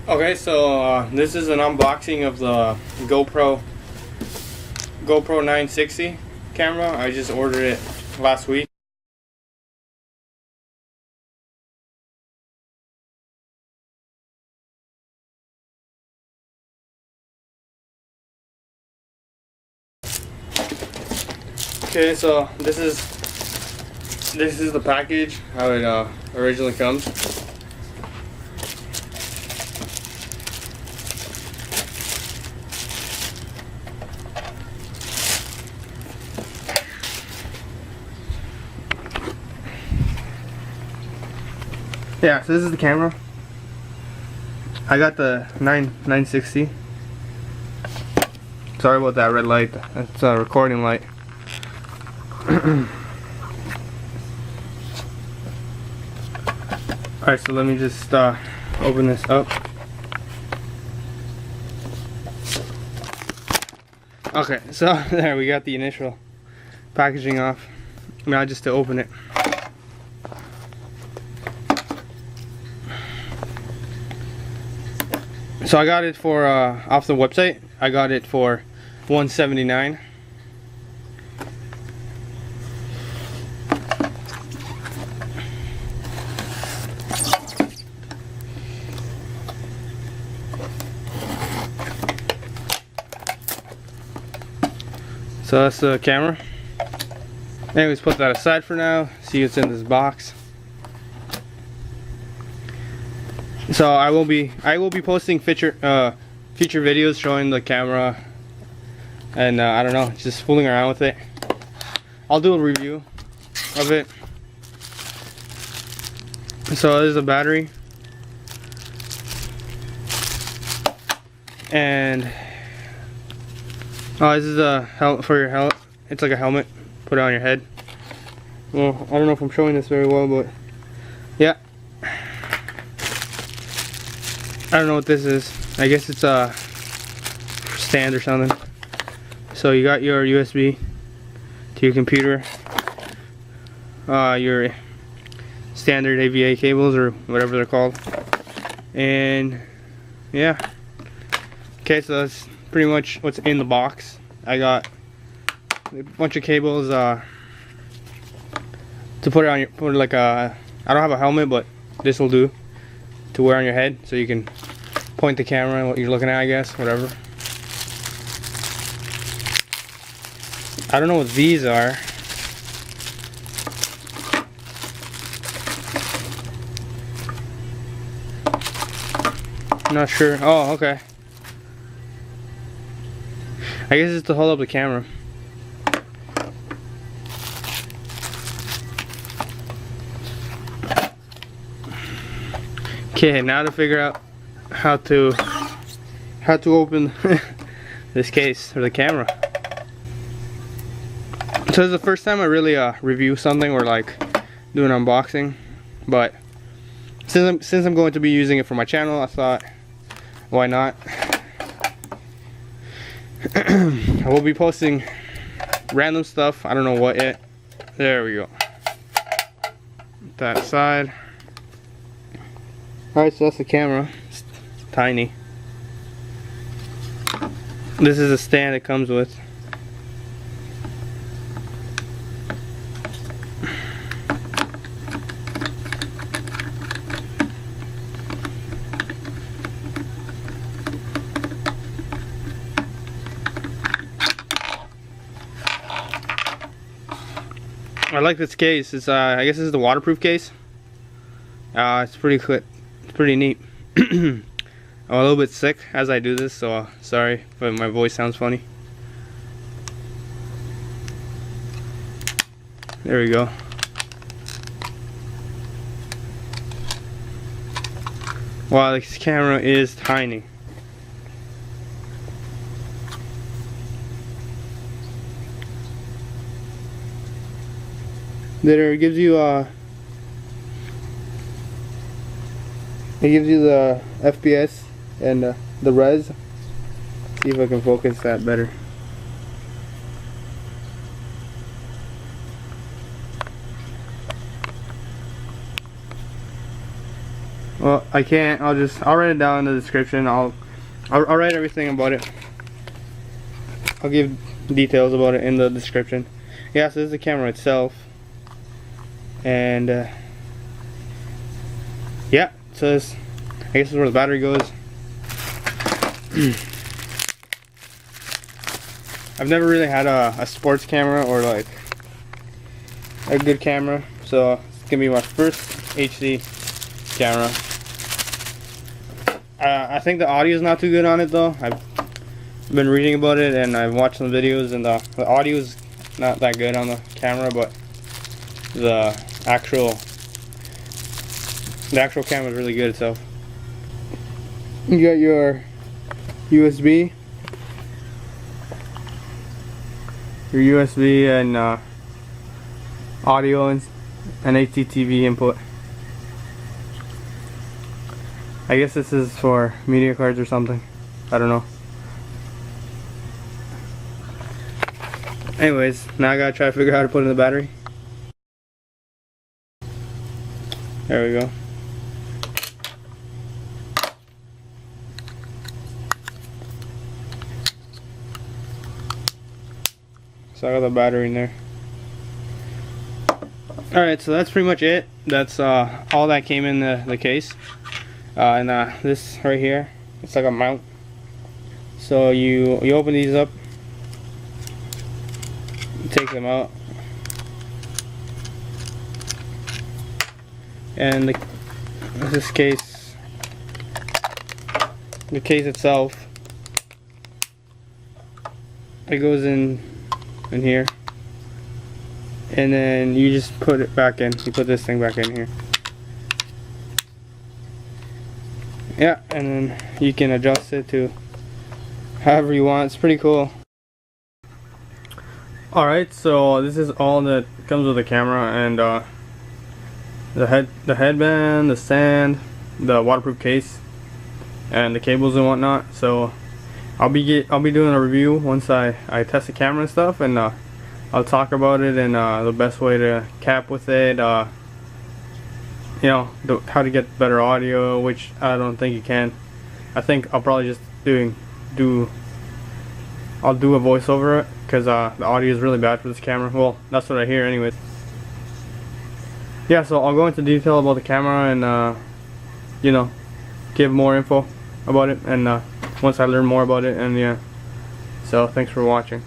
Okay, so this is an unboxing of the GoPro 960 camera. I just ordered it last week. Okay, so this is the package, how it originally comes. Yeah, so this is the camera. I got the 960. Sorry about that red light. That's a recording light. Alright, so let me just open this up. Okay, so there we got the initial packaging off. Now just to open it. So I got it for off the website. I got it for $179. So that's the camera. Anyways, put that aside for now. See what's in this box. So I will be posting future videos showing the camera, and I don't know, just fooling around with it. I'll do a review of it. So there's a battery, and this is a helmet for your helmet. It's like a helmet. Put it on your head. Well, I don't know if I'm showing this very well, but yeah. I don't know what this is. I guess it's a stand or something. So you got your USB to your computer, your standard AVA cables or whatever they're called, and yeah. Okay, so that's pretty much what's in the box. I got a bunch of cables to put it on your, I don't have a helmet, but this will do to wear on your head, so you can point the camera and what you're looking at, I guess, whatever. I don't know what these are. I'm not sure. Oh, okay. I guess it's to hold up the camera. Okay, now to figure out how to open this case or the camera. So this is the first time I really review something or like do an unboxing, but since I'm going to be using it for my channel, I thought, why not? I will be posting random stuff. I don't know what yet. There we go. That side. Alright, so that's the camera. It's tiny. This is a stand it comes with. I like this case. It's I guess this is the waterproof case. It's pretty quick. It's pretty neat. I'm a little bit sick as I do this, so sorry if my voice sounds funny. There we go. Wow, this camera is tiny. There it gives you the FPS and the res. See if I can focus that better. Well, I can't. I'll write it down in the description. I'll write everything about it. I'll give details about it in the description. Yeah, so this is the camera itself, and yeah, so this, I guess this is where the battery goes. I've never really had a sports camera or like a good camera, so it's gonna be my first HD camera. I think the audio is not too good on it though. I've been reading about it and I've watched some videos, and the audio is not that good on the camera, but the actual camera is really good itself. You got your USB, and audio and HDTV input. I guess this is for media cards or something. I don't know. Anyways, now I gotta try to figure out how to put in the battery. There we go. So I got the battery in there. Alright, so that's pretty much it. That's all that came in the case. And this right here, it's like a mount. So you open these up, you take them out, and this case, the case itself, it goes in here, and then you just put it back in. You put this thing back in here. Yeah, and then you can adjust it to however you want. It's pretty cool. Alright, so this is all that comes with the camera, and the headband, the stand, the waterproof case, and the cables and whatnot. So I'll be doing a review once I test the camera and stuff, and I'll talk about it and the best way to cap with it. You know, how to get better audio, which I don't think you can. I think I'll probably just do a voice over it, because the audio is really bad for this camera. Well, that's what I hear anyways. Yeah, so I'll go into detail about the camera and you know, give more info about it, and once I learn more about it. And yeah, so thanks for watching.